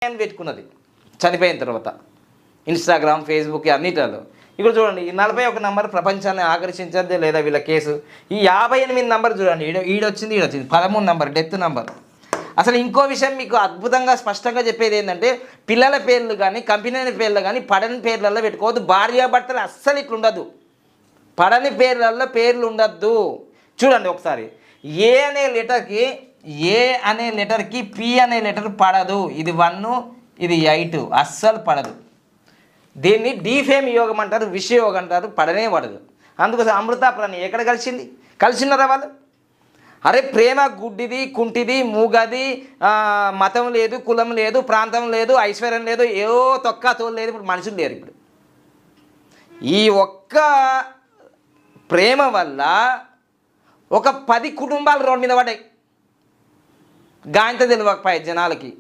అని పెట్టుకున్నది చనిపోయిన తర్వాత ఇన్స్టాగ్రామ్ ఫేస్బుక్ అన్నిటిలో. ఇక్కడ చూడండి 41 నంబర్ ప్రపంచాన్ని ఆకర్షించద్దు లేదా వీళ్ళ కేసు. ఈ 58 నంబర్ చూడండి, ఈడొచ్చింది 13 నంబర్ డెత్ నంబర్. అసలు ఇంకో విషయం మీకు అద్భుతంగా స్పష్టంగా చెప్పేది ఏంటంటే పిల్లల పేర్లు కానీ కంపెనీల పేర్లు కానీ పడని పేర్లలో పెట్టుకోవద్దు. భార్యాభర్తలు అస్సలు ఇట్లుండదు, పడని పేర్లలో పేర్లు ఉండద్దు. చూడండి ఒకసారి, ఏ అనే లెటర్కి పి అనే లెటర్ పడదు. ఇది 1, ఇది 8 అస్సలు పడదు. దీన్ని డీఫేమ్ యోగం అంటారు, విషయోగం అంటారు, పడనే పడదు. అందుకోసం అమృత ప్రాణి ఎక్కడ కలిసినారా వాళ్ళు? అరే ప్రేమ గుడ్డిది, కుంటిది, మూగది, మతం లేదు, కులం లేదు, ప్రాంతం లేదు, ఐశ్వర్యం లేదు, ఏవో తొక్క తోలు లేదు. ఇప్పుడు మనుషులు లేరు. ఇప్పుడు ఈ ఒక్క ప్రేమ వల్ల ఒక 10 కుటుంబాలు రోడ్డు మీద పడ్డాయి. గాయంత తెలియకపోయాయి జనాలకి.